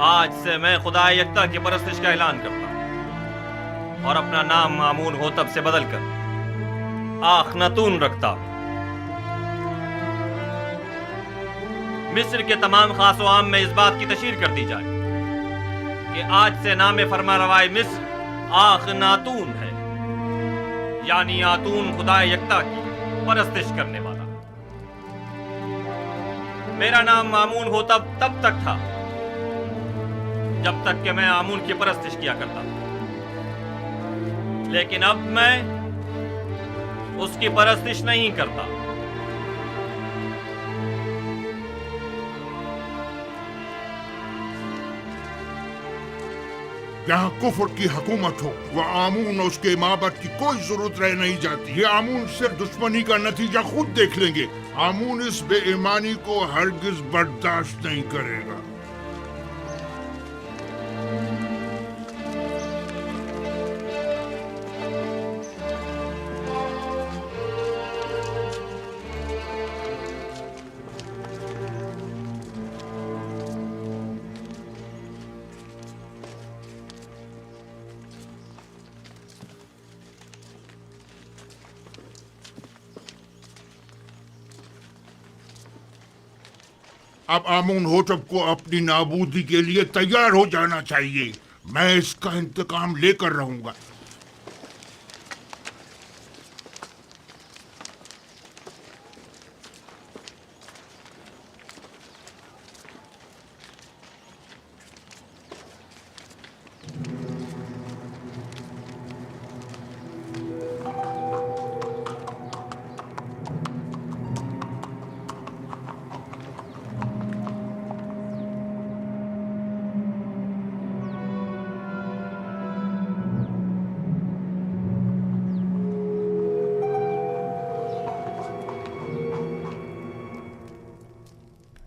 آج سے میں خدا یکتا کی پرستش کا اعلان کرتا ہوں اور اپنا نام آمون ہوتب سے بدل کر آخناتون رکھتا ہوں۔ مصر کے تمام خاص و عام میں اس بات کی تشہیر کر دی جائے کہ آج سے نام فرما روائے مصر آخناتون ہے، یعنی آتون خدا یکتا کی پرستش کرنے والا۔ میرا نام آمون ہوتب تب تک تھا جب تک کہ میں آمون کی پرستش کیا کرتا تھا، لیکن اب میں اس کی پرستش نہیں کرتا۔ یہاں کفر کی حکومت ہو، وہ آمون اور اس کے معبد کی کوئی ضرورت رہ نہیں جاتی۔ یہ آمون صرف دشمنی کا نتیجہ خود دیکھ لیں گے۔ آمون اس بے ایمانی کو ہرگز برداشت نہیں کرے گا۔ اب آمون ہوتب کو اپنی نابودی کے لیے تیار ہو جانا چاہیے۔ میں اس کا انتقام لے کر رہوں گا۔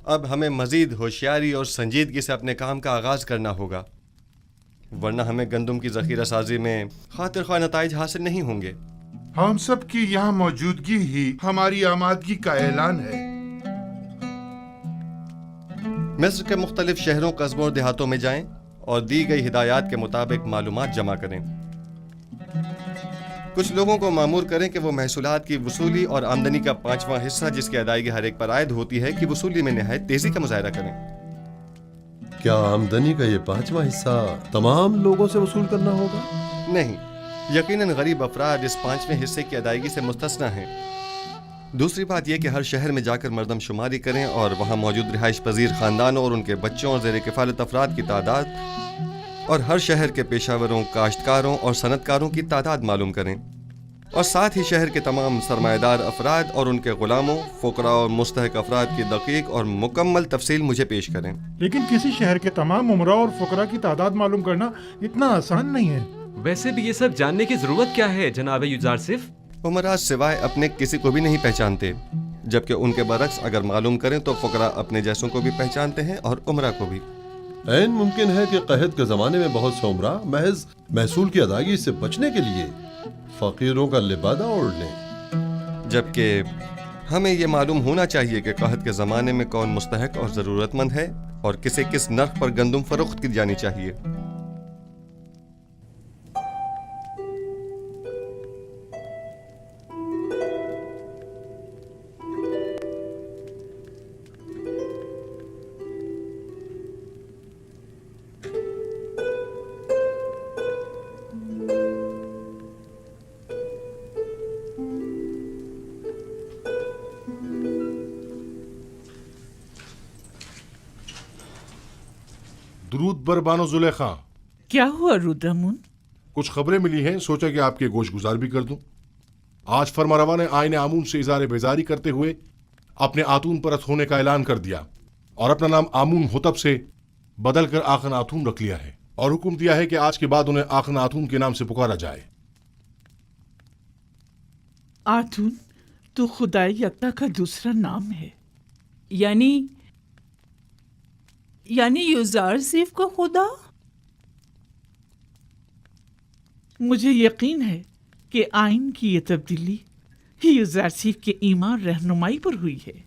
اب ہمیں مزید ہوشیاری اور سنجیدگی سے اپنے کام کا آغاز کرنا ہوگا، ورنہ ہمیں گندم کی ذخیرہ سازی میں خاطر خواہ نتائج حاصل نہیں ہوں گے۔ ہم سب کی یہاں موجودگی ہی ہماری آمادگی کا اعلان ہے۔ مصر کے مختلف شہروں، قصبوں اور دیہاتوں میں جائیں اور دی گئی ہدایات کے مطابق معلومات جمع کریں۔ کچھ لوگوں کو مامور کریں کہ وہ محصولات کی وصولی اور آمدنی کا 5واں حصہ جس کی ادائیگی ہر ایک پر عائد ہوتی ہے کی وصولی میں نہایت تیزی کا مظاہرہ کریں۔ کیا آمدنی کا یہ 5واں حصہ تمام لوگوں سے وصول کرنا ہوگا؟ نہیں، یقیناً غریب افراد اس 5ویں حصے کی ادائیگی سے مستثنیٰ ہیں۔ دوسری بات یہ کہ ہر شہر میں جا کر مردم شماری کریں اور وہاں موجود رہائش پذیر خاندانوں اور ان کے بچوں اور زیر کفالت افراد کی تعداد اور ہر شہر کے پیشہ وروں، کاشتکاروں اور صنعت کاروں کی تعداد معلوم کریں، اور ساتھ ہی شہر کے تمام سرمایہ دار افراد اور ان کے غلاموں، فقراء اور مستحق افراد کی دقیق اور مکمل تفصیل مجھے پیش کریں۔ لیکن کسی شہر کے تمام عمراء اور فقراء کی تعداد معلوم کرنا اتنا آسان نہیں ہے۔ ویسے بھی یہ سب جاننے کی ضرورت کیا ہے جناب یوزارسف؟ عمراء سوائے اپنے کسی کو بھی نہیں پہچانتے، جبکہ ان کے برعکس اگر معلوم کریں تو فقراء اپنے جیسوں کو بھی پہچانتے ہیں اور عمراء کو بھی۔ عین ممکن ہے کہ قحط کے زمانے میں بہت سے عمراء محض محصول کی ادائیگی سے بچنے کے لیے فقیروں کا لبادہ اوڑھ لیں، جبکہ ہمیں یہ معلوم ہونا چاہیے کہ قحط کے زمانے میں کون مستحق اور ضرورت مند ہے اور کسے کس نرخ پر گندم فروخت کی جانی چاہیے۔ درود بر بانو زلیخا۔ کیا ہوا رودرمن؟ کچھ خبریں ملی ہیں، سوچا کہ آپ کے گوش گزار بھی کر دوں۔ آج فرمانروا نے آئین آمون سے اظہار بیزاری کرتے ہوئے اپنے آتون پرست ہونے کا اعلان کر دیا اور اپنا نام آمون ہوتب سے بدل کر آخن آتون رکھ لیا ہے، اور حکم دیا ہے کہ آج کے بعد انہیں آخن آتون کے نام سے پکارا جائے۔ آتون تو خدائے یکتا کا دوسرا نام ہے، یعنی یوزارسف کا خدا؟ مجھے یقین ہے کہ آئین کی یہ تبدیلی یوزارسف کے ایمان رہنمائی پر ہوئی ہے۔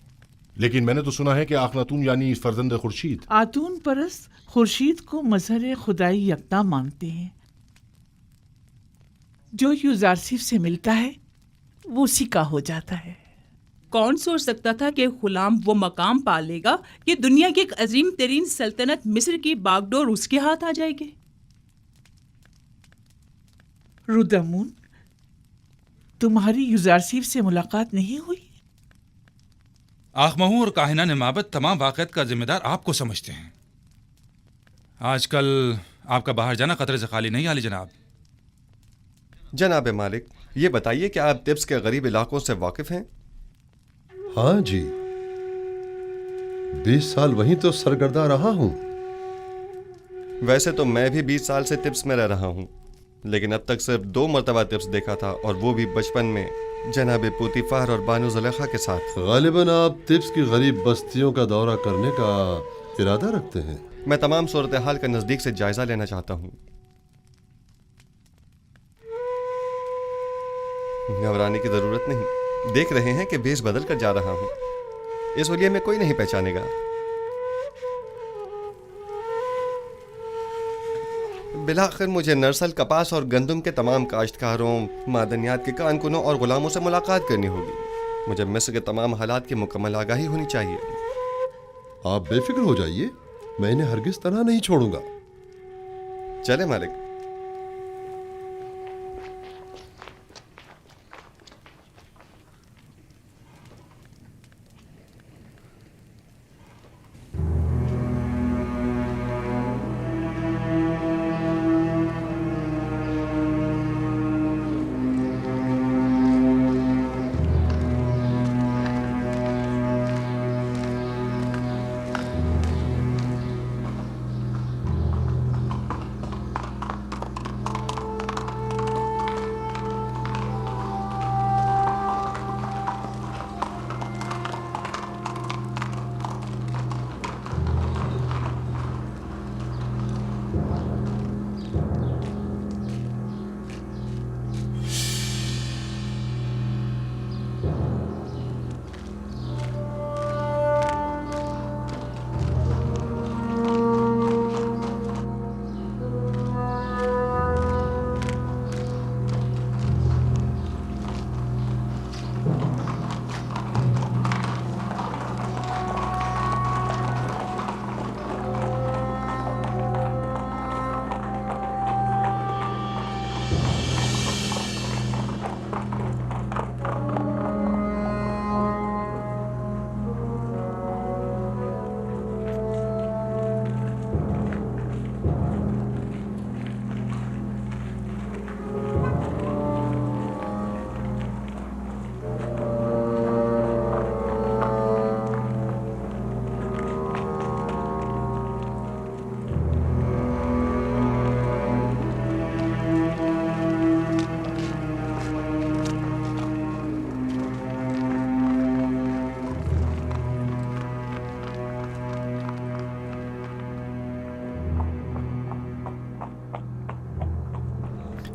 लेकिन मैंने तो सुना है कि आखनातून यानी फर्जंद खुर्शीद। आतून परस्त खुर्शीद को मजहर खुदाई यकता मानते हैं। जो यूजारसिफ से मिलता है वो उसी का हो जाता है। कौन सोच सकता था कि गुलाम वो मकाम पा लेगा कि दुनिया की एक अजीम तरीन सल्तनत मिस्र की बागडोर उसके हाथ आ जाएगी। रुदमून, तुम्हारी यूजारसिफ से मुलाकात नहीं हुई? आखमहू और काहिना नमाबत तमाम वाक़यात का जिम्मेदार आपको समझते हैं। आजकल आपका बाहर जाना खतरे से खाली नहीं आली जनाब। जनाब मालिक, ये बताइए कि आप तिब्स के गरीब इलाकों से वाकिफ हैं? हाँ जी, 20 साल वहीं तो सरगर्दा रहा हूँ। वैसे तो मैं भी 20 साल से तिब्स में रह रहा हूँ, लेकिन अब तक सिर्फ 2 मरतबा तिब्स देखा था, और वो भी बचपन में जनाब पुतिफार और बानो ज़ुलेखा के साथ। गालिबन आप तिब्स की गरीब बस्तियों का दौरा करने का इरादा रखते हैं? मैं तमाम सूरत हाल का नज़दीक से जायजा लेना चाहता हूँ। घबराने की जरूरत नहीं, देख रहे हैं कि भेष बदल कर जा रहा हूँ। इस हुलिये में कोई नहीं पहचानेगा। बिलाखिर मुझे नरसल, कपास और गंदम के तमाम काश्तकारों, मादनियात के कारकुनों और गुलामों से मुलाकात करनी होगी। मुझे मिस्र के तमाम हालात की मुकम्मल आगाही होनी चाहिए। आप बेफिक्र हो जाइए, मैं इन्हें हरगिज तनहा नहीं छोड़ूंगा। चले मालिक।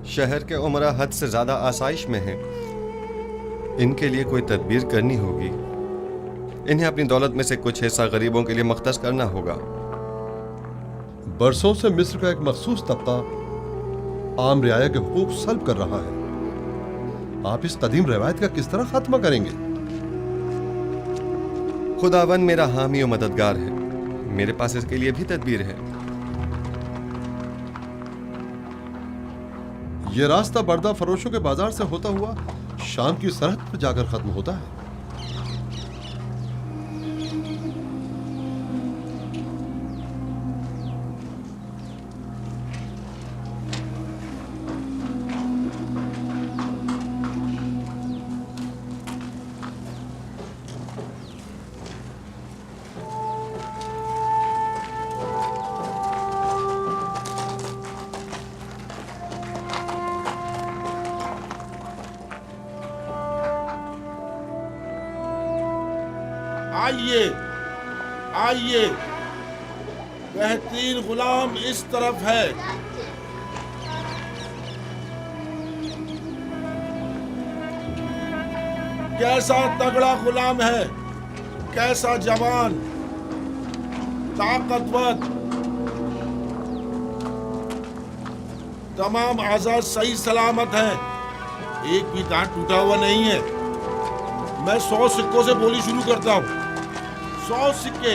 शहर के उमरा हद से ज्यादा आसाइश में हैं। इनके लिए कोई तदबीर करनी होगी। इन्हें अपनी दौलत में से कुछ हिस्सा गरीबों के लिए मख्तस करना होगा। बरसों से मिस्र का एक मखसूस तबका आम रियाया के हुकूक सल्ब कर रहा है। आप इस कदीम रवायत का किस तरह खात्मा करेंगे? खुदावन मेरा हामी और मददगार है। मेरे पास इसके लिए भी तदबीर है। ये रास्ता बर्दा फरोशों के बाजार से होता हुआ शाम की सरहद पर जाकर खत्म होता है। आइए आइए, बेहतरीन गुलाम इस तरफ है। कैसा तगड़ा गुलाम है, ऐसा जवान, ताकतवर, तमाम आजाद सही सलामत हैं, एक भी दांत टूटा हुआ नहीं है। मैं 100 सिक्कों से बोली शुरू करता हूँ। 100 सिक्के,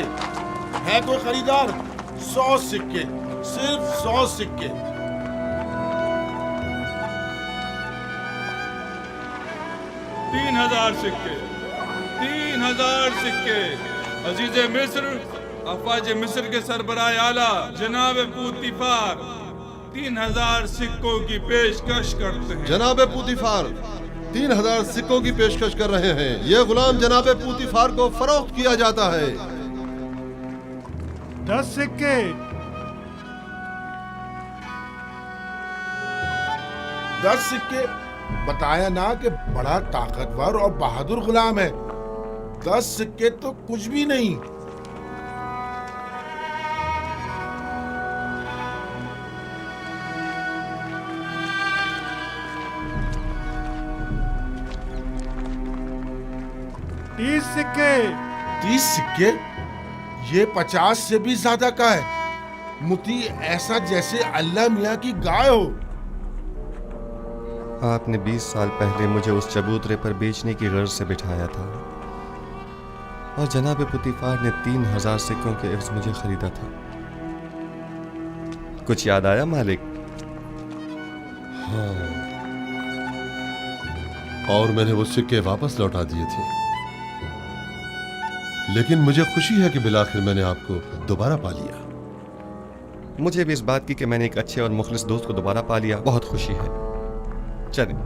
है कोई खरीदार? 100 सिक्के, सिर्फ 100 सिक्के। तीन 3000 सिक्के, 3000 सिक्के। अजीज मिस्र, अफवाज मिस्र के सरबराह आला जनाब पूतीफार 3000 सिक्कों की पेशकश करते हैं। जनाब पूतीफार 3000 सिक्कों की पेशकश कर रहे हैं। ये गुलाम जनाब पूतीफार को फरोख्त किया जाता है। 10 सिक्के, 10 सिक्के। बताया ना कि बड़ा ताकतवर और बहादुर गुलाम है। 10 सिक्के तो कुछ भी नहीं। तीस सिक्के, 30 सिक्के? ये 50 से भी ज्यादा का है। मुती ऐसा जैसे अल्लाह मियाँ की गाय हो। आपने 20 साल पहले मुझे उस चबूतरे पर बेचने की गर्ज से बिठाया था और जनाब पुतीफार ने 3000 सिक्कों के एवज मुझे खरीदा था। कुछ याद आया मालिक? हाँ, और मैंने वो सिक्के वापस लौटा दिए थे। लेकिन मुझे खुशी है कि बिलाखिर मैंने आपको दोबारा पा लिया। मुझे भी इस बात की कि मैंने एक अच्छे और मुखलिस दोस्त को दोबारा पा लिया बहुत खुशी है। चलें।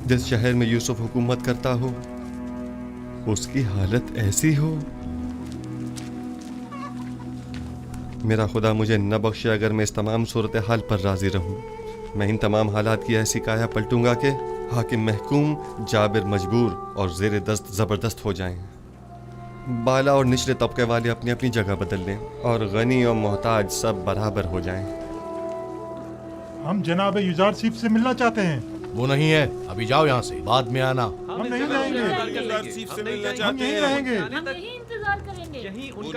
जिस शहर में यूसुफ हुकूमत करता हो उसकी हालत ऐसी हो। मेरा खुदा मुझे न बख्शे अगर मैं इस तमाम सूरत हाल पर राजी रहूं। मैं इन तमाम हालात की ऐसी काया पलटूंगा कि हाकिम महकूम, जाबिर मजबूर और ज़ेर दस्त ज़बरदस्त हो जाएं। बाला और निचले तबके वाले अपनी अपनी जगह बदल लें और गनी और मोहताज सब बराबर हो जाएं। हम जनाब युजारसीफ से मिलना चाहते हैं। वो नहीं है, अभी जाओ यहाँ से, बाद में आना। हम नहीं जाएंगे, हम यहीं रहेंगे। हम यही इंतजार करेंगे।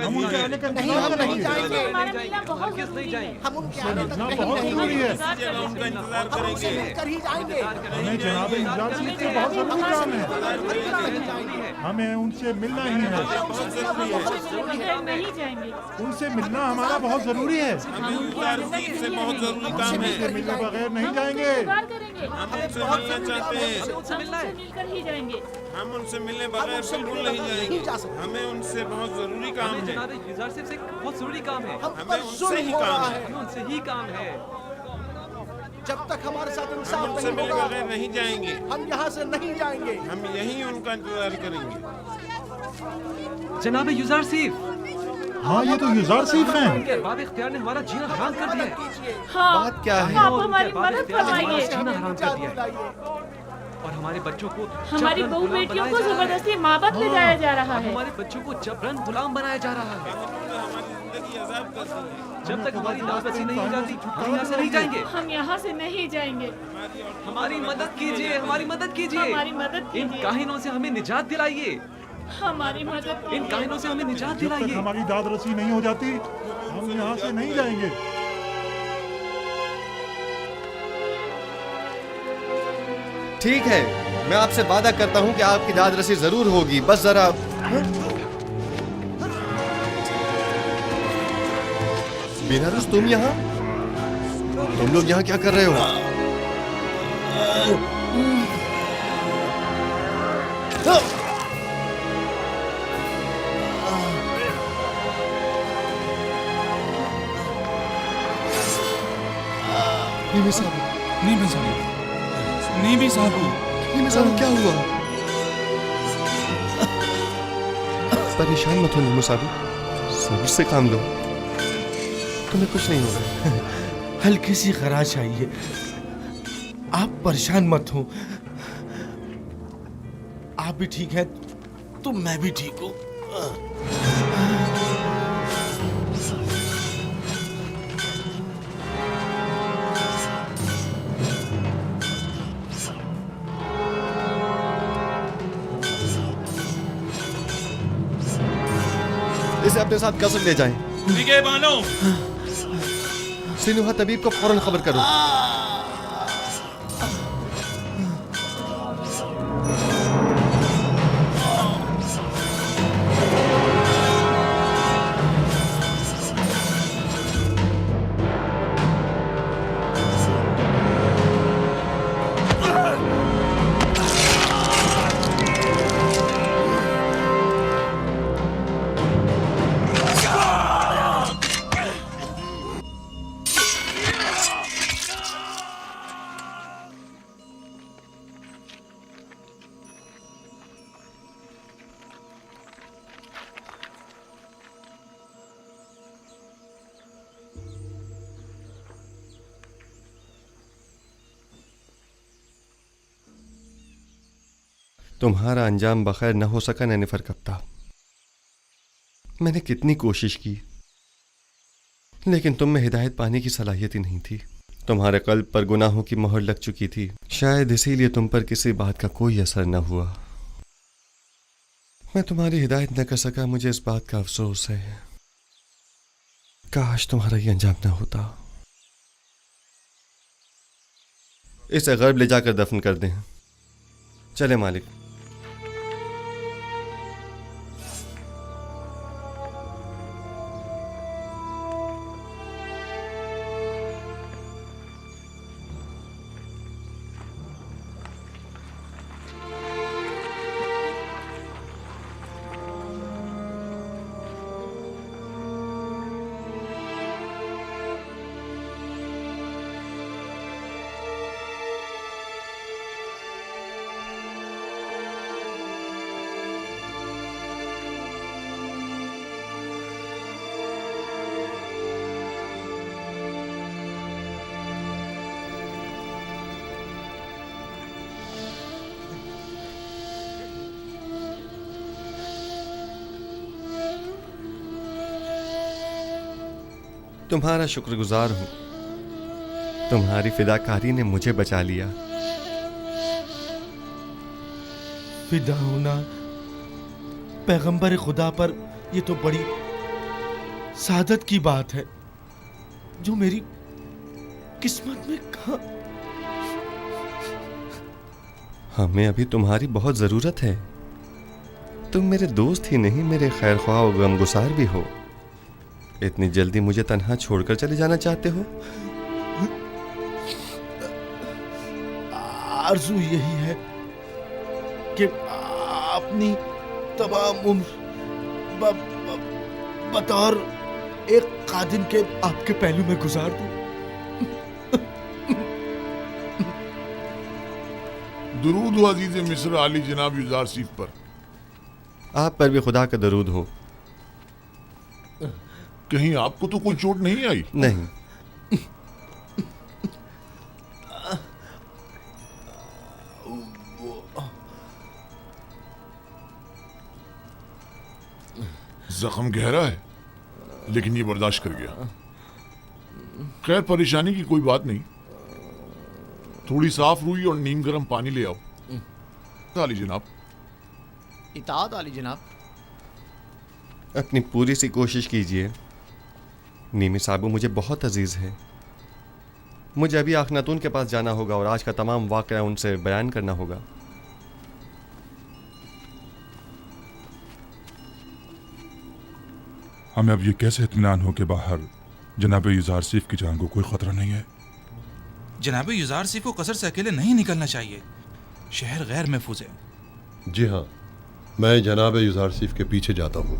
हम उनके आने का इंतजार करेंगे। हमारा मिलना बहुत जरूरी है। हम उनके आने का बहुत जरूरी है। हमें जनाब युजारसीफ से बहुत जरूरी काम है। हमें उनसे मिलना ही है। नहीं जाएंगे। उनसे मिलना हमारा बहुत जरूरी है। उनसे मिलने बगैर नहीं जाएंगे। हम उनसे मिलकर ही जाएंगे। हम उनसे मिलने बगैर बिल्कुल नहीं जाएंगे। हमें उनसे बहुत जरूरी काम है। जनाब युजारसीफ से बहुत जरूरी काम है। हमें उनसे ही काम है। हमें उनसे ही काम है। जब तक हमारे साथ इंसाफ नहीं होगा नहीं जाएंगे, हम यहाँ से नहीं जाएंगे, हम यहीं उनका इंतजार करेंगे। जनाब युजारसीफ, हाँ ये तो युजारसीफ हैं। उनके अरबाब इख्तियार ने हमारा जीना हराम कर दिया है। हाँ, बात क्या है? आप हमारी मदद फरमाइए। जीना हराम कर दिया है और हमारे बच्चों को हमारी बहू बेटियों को जबरदस्ती माबद ले जाया जा रहा है। हमारे बच्चों को जबरन गुलाम बनाया जा रहा है। जब तक हमारी दावत नहीं हो जाती हम यहाँ से नहीं जाएंगे। हम यहाँ से नहीं जाएंगे। हमारी मदद कीजिए, हमारी मदद कीजिए, हमारी मदद इन कीजिए। काहिनों से हमें निजात दिलाइए, हमारी मदद इन कीजिए। काहिनों से हमें निजात जब तक दिलाइए। हमारी दाद रसी नहीं हो जाती हम यहाँ से नहीं जाएंगे। ठीक है, मैं आपसे वादा करता हूँ कि आपकी दाद रसी जरूर होगी, बस जरा। बेनारस, तुम यहाँ? तुम लोग यहाँ क्या कर रहे हो? नीमी साहब, नीमी साहब, नीमी साहब, नीमी साहब क्या हुआ? परेशान मत हो नीमी साहब, सब्र से काम लो, तुम्हें कुछ नहीं होगा। हल्की सी खराश आई है, आप परेशान मत हो। आप भी ठीक है तो मैं भी ठीक हूँ। इसे अपने साथ कसम ले जाएं। निगे बानो, सिनुहा तबीब को फौरन खबर करो। तुम्हारा अंजाम बखैर न हो सका नैनिफर कप्ता। मैंने कितनी कोशिश की लेकिन तुम में हिदायत पाने की सलाहियत ही नहीं थी। तुम्हारे कल्ब पर गुनाहों की मोहर लग चुकी थी, शायद इसीलिए तुम पर किसी बात का कोई असर न हुआ। मैं तुम्हारी हिदायत न कर सका, मुझे इस बात का अफसोस है। काश तुम्हारा ये अंजाम न होता। इसे गर्ब ले जाकर दफन कर दें। चले मालिक। तुम्हारा शुक्रगुजार हूं, तुम्हारी फिदाकारी ने मुझे बचा लिया। फिदा होना पैगंबर खुदा पर ये तो बड़ी सादत की बात है जो मेरी किस्मत में कहा। हमें अभी तुम्हारी बहुत जरूरत है। तुम मेरे दोस्त ही नहीं, मेरे खैर ख्वाह और गमगुसार भी हो। इतनी जल्दी मुझे तन्हा छोड़कर चले जाना चाहते हो? आरज़ू यही है कि अपनी तमाम उम्र बतौर एक कादिम के आपके पहलू में गुजार दूं। दुरूद हो अजीज मिस्र आली जनाब युजारसीफ पर। आप पर भी खुदा का दरूद हो। कहीं आपको तो कोई चोट नहीं आई? नहीं। जख्म गहरा है, लेकिन ये बर्दाश्त कर गया। खैर, परेशानी की कोई बात नहीं। थोड़ी साफ रूई और नीम गर्म पानी ले आओ। आली जनाब। इताअत आली जनाब। अपनी पूरी सी कोशिश कीजिए। नीमी साबू मुझे बहुत अजीज है। मुझे अभी आखनातून के पास जाना होगा और आज का तमाम वाक़या उनसे बयान करना होगा। हमें अब ये कैसे इत्मीनान हो कि बाहर जनाब युजारसीफ की जान को कोई खतरा नहीं है? जनाब युजारसीफ को कसर से अकेले नहीं निकलना चाहिए। शहर गैर महफूज है। जी हाँ, मैं जनाब युजारसीफ के पीछे जाता हूँ।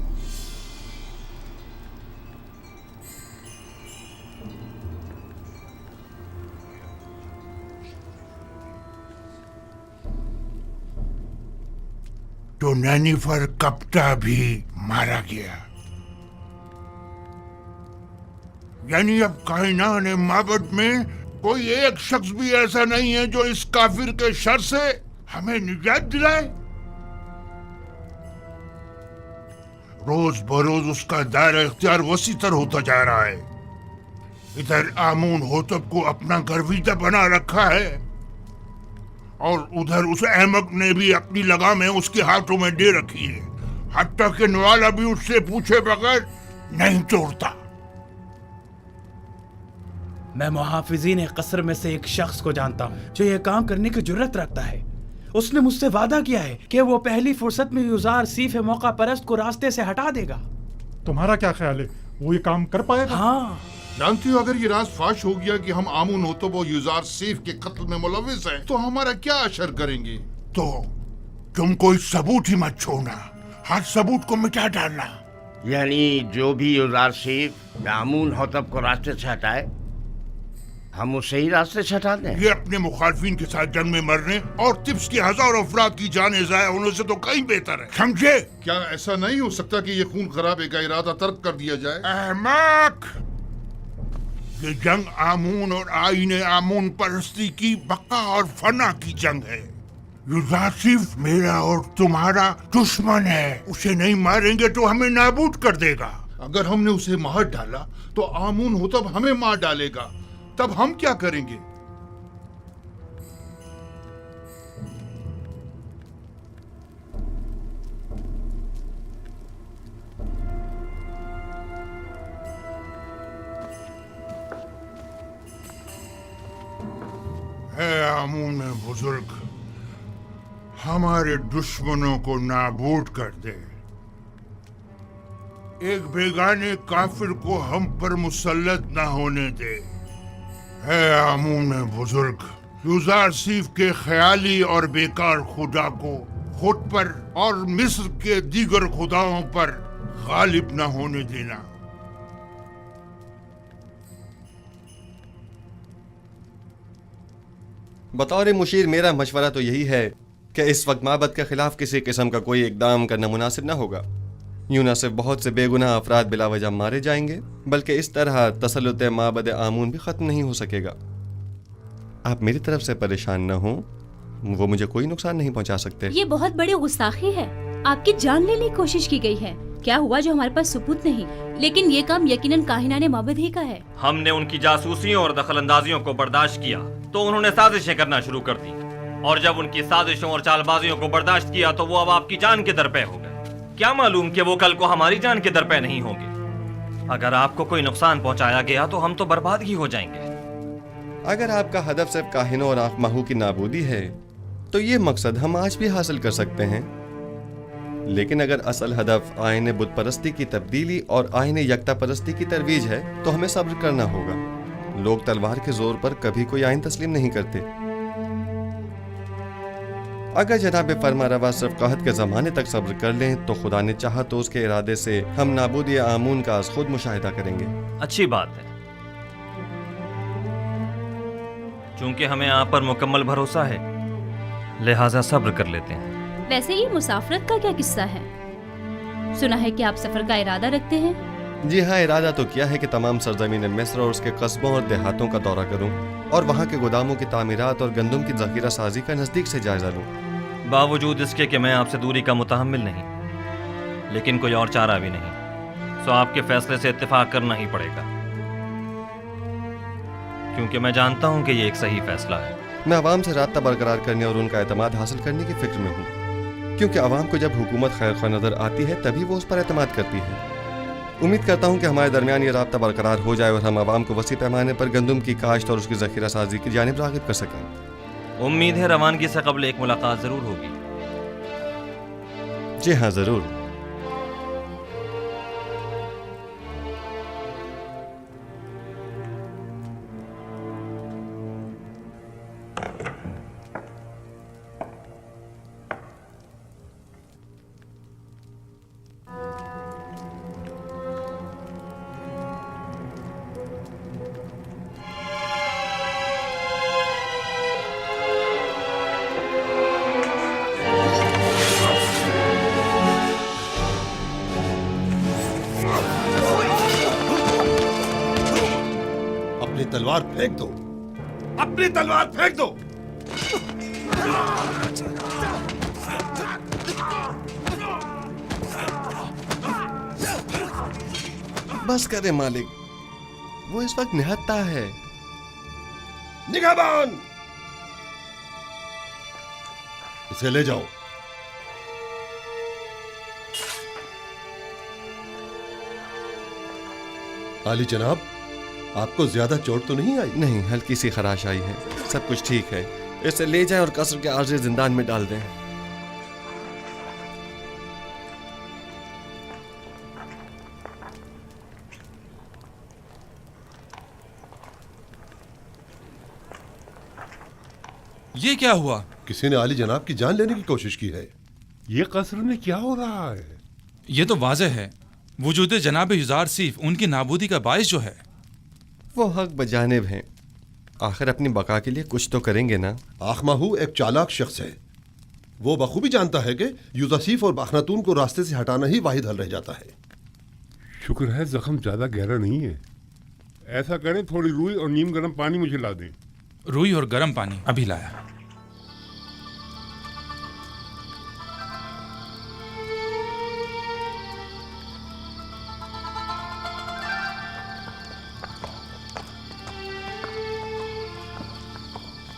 तो नैनीफर कप्ता भी मारा गया। यानी अब कायनात माबद में कोई एक शख्स भी ऐसा नहीं है जो इस काफिर के शर से हमें निजात दिलाए। रोज बरोज उसका दायरा इख्तियार वसी तर होता जा रहा है। इधर आमून होतब को अपना गर्विदा बना रखा है और उधर उस अहमक ने भी अपनी लगामें उसके हाथों में दे रखी है। हत्ता कि नवाला भी उससे पूछे बगैर नहीं तोड़ता। मैं मुहाफिजीन कसर में से एक शख्स को जानता हूँ जो यह काम करने की जुर्रत रखता है। उसने मुझसे वादा किया है कि वो पहली फुर्सत में युजारसीफ मौका परस्त को रास्ते से हटा देगा। तुम्हारा क्या ख्याल है, वो ये काम कर पाएगा? हाँ। जानती हो, अगर ये राज फाश हो गया कि हम आमून होतब और युजारसीफ के कत्ल में मुलविस हैं, तो हमारा क्या असर करेंगे? तो तुम कोई सबूत ही मत छोड़ना, हर सबूत को मिटा डालना। यानी जो भी युजारसीफ आमून होतब को रास्ते से हटाए, हम उसे ही रास्ते से हटा दें। ये अपने मुखालफिन के साथ जंग में मरने और तिब्स के हजारों अफराद की जानें ज़ाया होने से तो कहीं बेहतर है। समझे? क्या ऐसा नहीं हो सकता कि ये खून खराबे का इरादा तर्क कर दिया जाए? अहमक! ये जंग आमून और आईने आमून परस्ती की बका और फना की जंग है। युजारसीफ मेरा और तुम्हारा दुश्मन है। उसे नहीं मारेंगे तो हमें नाबूद कर देगा। अगर हमने उसे मार डाला तो आमून होतब हमें मार डालेगा। तब हम क्या करेंगे? है आमून बुजुर्ग, हमारे दुश्मनों को नाबूद कर दे। एक बेगाने काफिर को हम पर मुसल्लत न होने दे। है आमून बुजुर्ग, युजारसीफ के ख्याली और बेकार खुदा को खुद पर और मिस्र के दीगर खुदाओं पर गालिब न होने देना। बतौर मुशीर मेरा मशवरा तो यही है कि इस वक्त माबद के खिलाफ किसी किस्म का कोई इकदाम करना मुनासिब न होगा। यूं न सिर्फ बहुत से बेगुनाह अफराद बिला वजह मारे जाएंगे, बल्कि इस तरह तसल्लुत माबद आमून भी ख़त्म नहीं हो सकेगा। आप मेरी तरफ से परेशान न हों, वो मुझे कोई नुकसान नहीं पहुंचा सकते। ये बहुत बड़ी गुस्ताखी है। आपकी जान लेने की कोशिश की गई है। क्या हुआ जो हमारे पास सबूत नहीं, लेकिन ये काम यकीनन काहिनाने माबद ही का है। हमने उनकी जासूसियों और दखलंदाजियों को बर्दाश्त किया तो उन्होंने साजिशें करना शुरू कर दी, और जब उनकी साजिशों और चालबाजियों को बर्दाश्त किया तो वो अब आपकी जान के दरपे हो गए। क्या मालूम कि वो कल को हमारी जान के दरपे नहीं होंगे। अगर आपको कोई नुकसान पहुंचाया गया तो हम तो बर्बाद ही हो जाएंगे। अगर आपका हदफ सिर्फ काहिनों और आखमाहू की नाबूदी है तो ये मकसद हम आज भी हासिल कर सकते हैं। लेकिन अगर असल हदफ आईने बुत परस्ती की तब्दीली और आईने यकता परस्ती की तरवीज है तो हमें सब्र करना होगा। लोग तलवार के जोर पर कभी कोई आइन तस्लीम नहीं करते। अगर जनाब फरमारवा सिर्फ कहत के ज़माने तक सब्र कर लें तो खुदा ने चाहा तो उसके इरादे से हम नाबूदी आमून का खुद मुशाहिदा करेंगे। अच्छी बात है, चूंकि हमें आप पर मुकम्मल भरोसा है। लिहाजा सब्र कर लेते हैं। वैसे ये मुसाफरत का क्या किस्सा है? सुना है कि आप सफर का इरादा रखते हैं। जी हाँ, इरादा तो किया है कि तमाम सरजमीन मिस्र और उसके कस्बों और देहातों का दौरा करूं और वहाँ के गोदामों की तामीरात और गंदम की ज़ख़ीरा साजी का नज़दीक से जायजा लूं। बावजूद इसके कि मैं आपसे दूरी का मुतहम्मिल नहीं, लेकिन कोई और चारा भी नहीं, सो आपके फैसले से इत्तेफाक करना ही पड़ेगा, क्योंकि मैं जानता हूँ कि ये एक सही फैसला है। मैं आवाम से राब्ता बरकरार करने और उनका एतमाद हासिल करने की फिक्र में हूँ, क्योंकि आवाम को जब हुकूमत खैर ख्वाह नज़र आती है तभी वो उस पर एतमाद करती है। उम्मीद करता हूँ कि हमारे दरमियान ये राब्ता बरकरार हो जाए और हम आवाम को वसी पैमाने पर गंदम की काश्त और उसकी ज़ख़ीरा साजी की जानिब राग़िब कर सकें। उम्मीद है रवानगी से कबल एक मुलाकात ज़रूर होगी। जी हाँ, ज़रूर। तलवार फेंक दो, अपनी तलवार फेंक दो। बस करे मालिक, वो इस वक्त निहत्ता है। निगहबान, इसे ले जाओ। आली जनाब, आपको ज्यादा चोट तो नहीं आई? नहीं, हल्की सी खराश आई है, सब कुछ ठीक है। इसे ले जाएं और कसर के आर्ज़ी जिंदान में डाल दें। ये क्या हुआ? किसी ने आली जनाब की जान लेने की कोशिश की है। ये कसर में क्या हो रहा है? ये तो वाज़ेह है, वजूद जनाब युज़ार सीफ उनकी नाबूदी का बाइस जो है। वो हक बजानिब हैं, आखिर अपनी बका के लिए कुछ तो करेंगे ना। आखमाहू एक चालाक शख्स है, वो बखूबी जानता है कि यूसुफ और अखनातून को रास्ते से हटाना ही वाहिद हल रह जाता है। शुक्र है जख्म ज्यादा गहरा नहीं है। ऐसा करें, थोड़ी रूई और नीम गर्म पानी मुझे ला दें। रूई और गर्म पानी अभी लाया।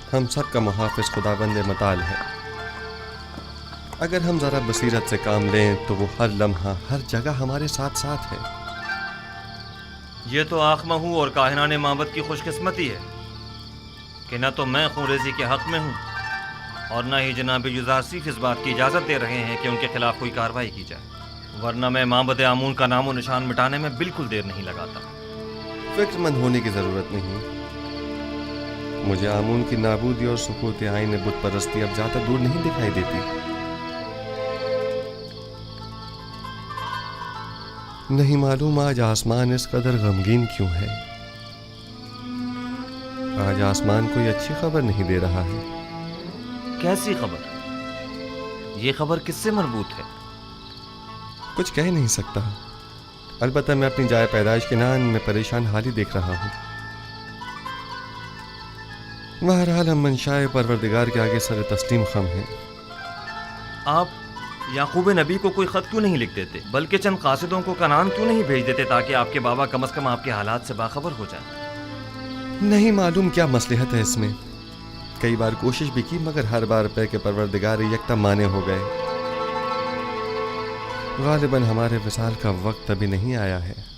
हम सब का मुहाफिज खुदाबंद मताल है। अगर हम जरा बसीरत से काम लें तो वो हर लम्हा हर जगह हमारे साथ साथ है। ये तो आखमहू और काहिनाने माबद की खुशकिस्मती है कि न तो मैं खूरेजी के हक में हूँ और न ही जनाब युज़ार सीफ इस बात की इजाज़त दे रहे हैं कि उनके खिलाफ कोई कार्रवाई की जाए, वरना मैं माबद आमून का नामो निशान मिटाने में बिल्कुल देर नहीं लगाता। फिक्रमंद होने की ज़रूरत नहीं। मुझे आमून की नाबूदी और सुकूत आईन बुत परस्ती अब ज़्यादा दूर नहीं दिखाई देती। नहीं मालूम आज आसमान इस कदर गमगीन क्यों है। आज आसमान कोई अच्छी खबर नहीं दे रहा है। कैसी खबर? ये खबर किससे मरबूत है? कुछ कह नहीं सकता। अलबत्ता मैं अपनी जाए पैदाइश के नान में परेशान हाल ही देख रहा हूँ। बहरहाल हम मंशाए परवरदिगार के आगे सर तस्लीम खम हैं। आप याकूब नबी को कोई ख़त क्यों नहीं लिख देते, बल्कि चंद कासिदों को कनान क्यों नहीं भेज देते ताकि आपके बाबा कम से कम आपके हालात से बाखबर हो जाए? नहीं मालूम क्या मसलहत है इसमें। कई बार कोशिश भी की मगर हर बार पे के परवरदिगार यकता माने हो गए। गालिबन हमारे विसाल का वक्त अभी नहीं आया है।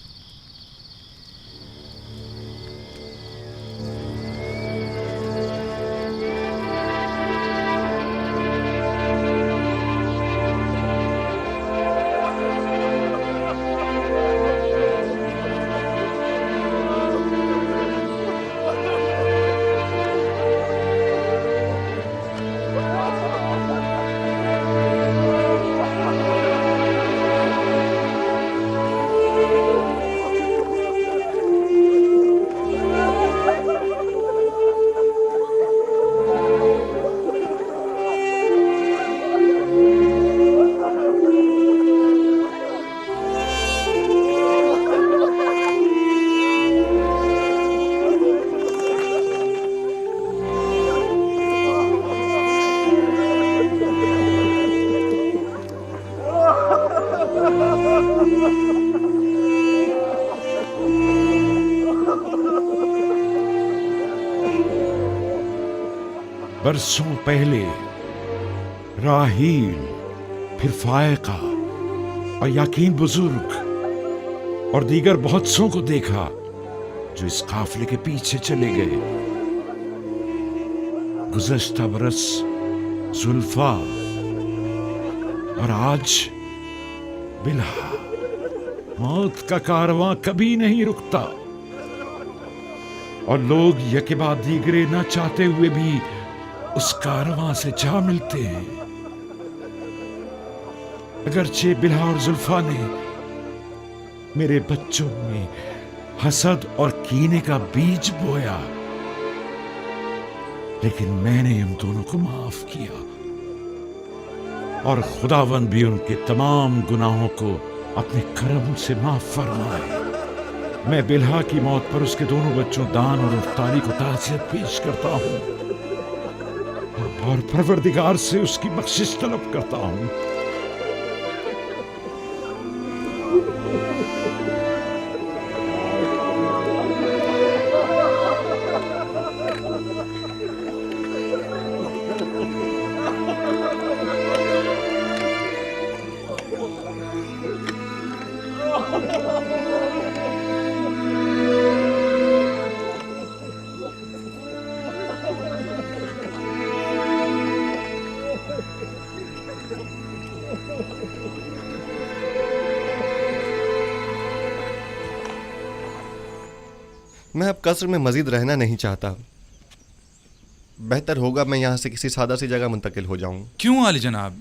बरसों पहले राहील, फिर फायका और याकीन बुजुर्ग और दीगर बहुत सौ को देखा जो इस काफिले के पीछे चले गए। गुज़श्ता बरस जुल्फा और आज बिल्हा। मौत का कारवां कभी नहीं रुकता और लोग यके बाद दीगरे न चाहते हुए भी उस कारवां से जा मिलते हैं। अगरचे बिल्हा और जुल्फा ने मेरे बच्चों में हसद और कीने का बीज बोया, लेकिन मैंने उन दोनों को माफ किया और खुदावंद भी उनके तमाम गुनाहों को अपने करम से माफ फरमाए। मैं बिल्हा की मौत पर उसके दोनों बच्चों दान और अफ्तारी को ताज़ियत पेश करता हूँ और परवरदिगार से उसकी बख्शिश तलब करता हूँ। मैं अब कस्र में मजीद रहना नहीं चाहता। बेहतर होगा मैं यहाँ से किसी सादा सी जगह मुंतकिल हो जाऊं। क्यों आली जनाब,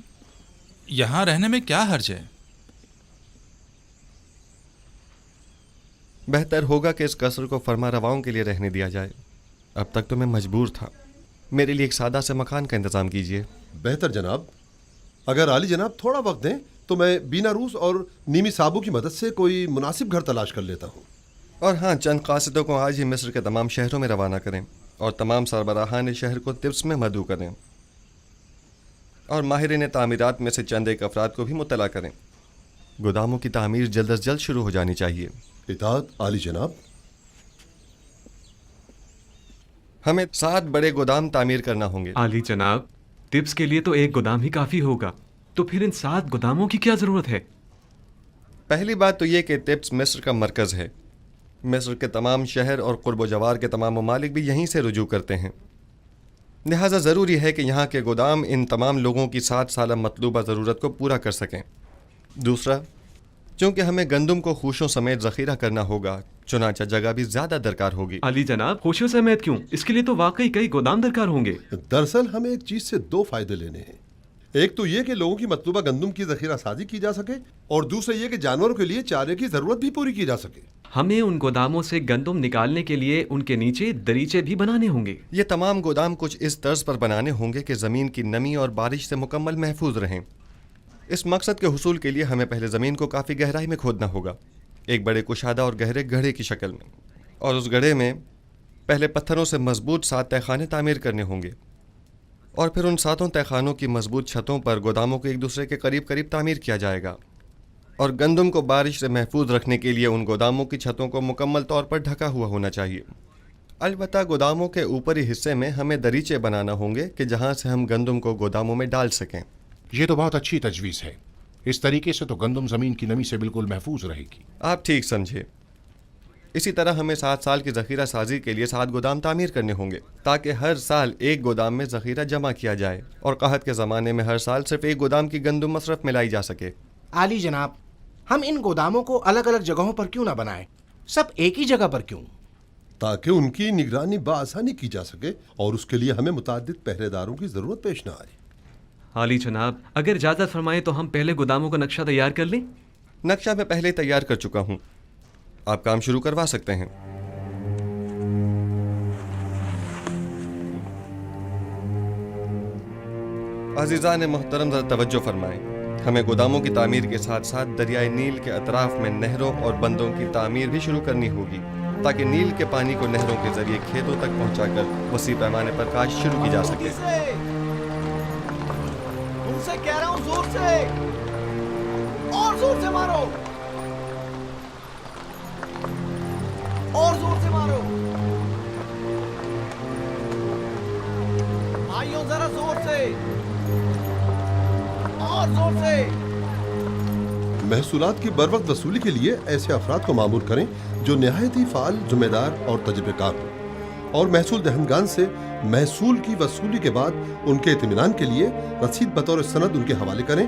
यहाँ रहने में क्या हर्ज है? बेहतर होगा कि इस कस्र को फरमा रवाओं के लिए रहने दिया जाए। अब तक तो मैं मजबूर था। मेरे लिए एक सादा से मकान का इंतज़ाम कीजिए। बेहतर जनाब, अगर आली जनाब थोड़ा वक्त दें तो मैं बीना रूस और नीमी साबू की मदद से कोई मुनासिब घर तलाश कर लेता हूँ। और हाँ, चंद कासिदों को आज ही मिस्र के तमाम शहरों में रवाना करें और तमाम सरबराहान शहर को तिब्स में मदऊ करें और माहिरीन तामीरात में से चंद एक अफराद को भी मुत्तला करें। गोदामों की तामीर जल्द अज जल्द शुरू हो जानी चाहिए। इताअत आली जनाब। हमें 7 बड़े गोदाम तामीर करना होंगे। आली जनाब, तिब्स के लिए तो एक गोदाम ही काफ़ी होगा, तो फिर इन 7 गोदामों की क्या ज़रूरत है? पहली बात तो ये कि तिब्स मिस्र का मरकज़ है। मिस्र के तमाम शहर और कुर्ब जवार के तमाम ममालिक भी यहीं से रुजू करते हैं। लिहाजा ज़रूरी है कि यहाँ के गोदाम इन तमाम लोगों की 7 साला मतलूबा ज़रूरत को पूरा कर सकें। दूसरा, चूँकि हमें गंदम को खुशों समेत ज़ख़ीरा करना होगा, चुनाचा जगह भी ज़्यादा दरकार होगी। अली जनाब, खुशियों समेत क्यों? इसके लिए तो वाकई कई गोदाम दरकार होंगे। दरअसल हमें एक चीज़ से 2 फ़ायदे लेने हैं। एक तो ये कि लोगों की मतलूबा गंदम की ज़ख़ीरा साजी की जा सके और दूसरा ये कि जानवरों के लिए चारे की ज़रूरत भी पूरी की जा सके। हमें उन गोदामों से गंदम निकालने के लिए उनके नीचे दरीचे भी बनाने होंगे। ये तमाम गोदाम कुछ इस तर्ज पर बनाने होंगे कि ज़मीन की नमी और बारिश से मुकम्मल महफूज रहें। इस मकसद के हुसूल के लिए हमें पहले ज़मीन को काफ़ी गहराई में खोदना होगा, एक बड़े कुशादा और गहरे गड्ढे की शक्ल में, और उस गड्ढे में पहले पत्थरों से मजबूत 7 तहखाने तामीर करने होंगे और फिर उन 7 तहखानों की मजबूत छतों पर गोदामों को एक दूसरे के करीब करीब तामीर किया जाएगा। और गंदम को बारिश से महफूज रखने के लिए उन गोदामों की छतों को मुकम्मल तौर पर ढका हुआ होना चाहिए। अलबत्ता गोदामों के ऊपरी हिस्से में हमें दरीचे बनाना होंगे कि जहाँ से हम गंदम को गोदामों में डाल सकें। ये तो बहुत अच्छी तजवीज़ है। इस तरीके से तो गंदम ज़मीन की नमी से बिल्कुल महफूज रहेगी। आप ठीक समझे। इसी तरह हमें 7 साल की ज़ख़ीरा साजी के लिए 7 गोदाम तामीर करने होंगे ताकि हर साल एक गोदाम में ज़ख़ीरा जमा किया जाए और कहत के ज़माने में हर साल सिर्फ एक गोदाम की गंदम मसरफ में लाई जा सके। आली जनाब, हम इन गोदामों को अलग अलग जगहों पर क्यों ना बनाएं? सब एक ही जगह पर क्यों? ताकि उनकी निगरानी बआसानी की जा सके और उसके लिए हमें मुताद्दिद पहरेदारों की ज़रूरत पेश ना आए। आली जनाब, अगर इजाज़त फरमाएं तो हम पहले गोदामों का नक्शा तैयार कर लें। नक्शा मैं पहले तैयार कर चुका हूँ, आप काम शुरू करवा सकते हैं। अज़ीज़ान मोहतरम, ज़रा तवज्जो फरमाएं। हमें गोदामों की तामीर के साथ साथ दरियाए नील के अतराफ में नहरों और बंदों की तामीर भी शुरू करनी होगी ताकि नील के पानी को नहरों के जरिए खेतों तक पहुंचाकर वसी पैमाने पर काश्त शुरू की जा सके। उनसे कह रहा हूं, जोर से और जोर से मारो, और जोर से मारो। भाइयों और जोर से। महसूलात की बरवक्त वसूली के लिए ऐसे अफराद को मामूर करें जो नहायत ही फाल, जिम्मेदार और तजुर्बेकार हों, और महसूल दहनगान से महसूल की वसूली के बाद उनके इत्मीनान के लिए रसीद बतौर सनद उनके हवाले करें,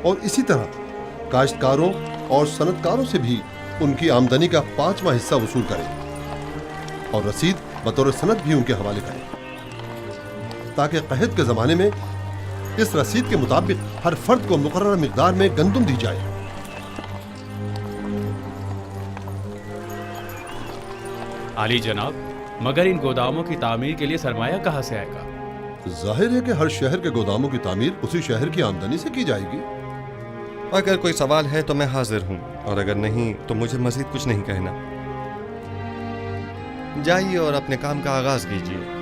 और इसी तरह काश्तकारों और सनतकारों से भी उनकी आमदनी का 5वां हिस्सा वसूल करें और रसीद बतौर सनद भी उनके हवाले करें, ताकि क़हत के ज़माने में इस रसीद के मुताबिक हर फर्द को मुकर्रर मिक़दार में गंदम दी जाए। आली जनाब, मगर इन गोदामों की तामीर के लिए सरमाया कहाँ से आएगा? जाहिर है कि हर शहर के गोदामों की तामीर उसी शहर की आमदनी से की जाएगी। अगर कोई सवाल है तो मैं हाजिर हूँ, और अगर नहीं तो मुझे मज़ीद कुछ नहीं कहना। जाइए और अपने काम का आगाज कीजिए।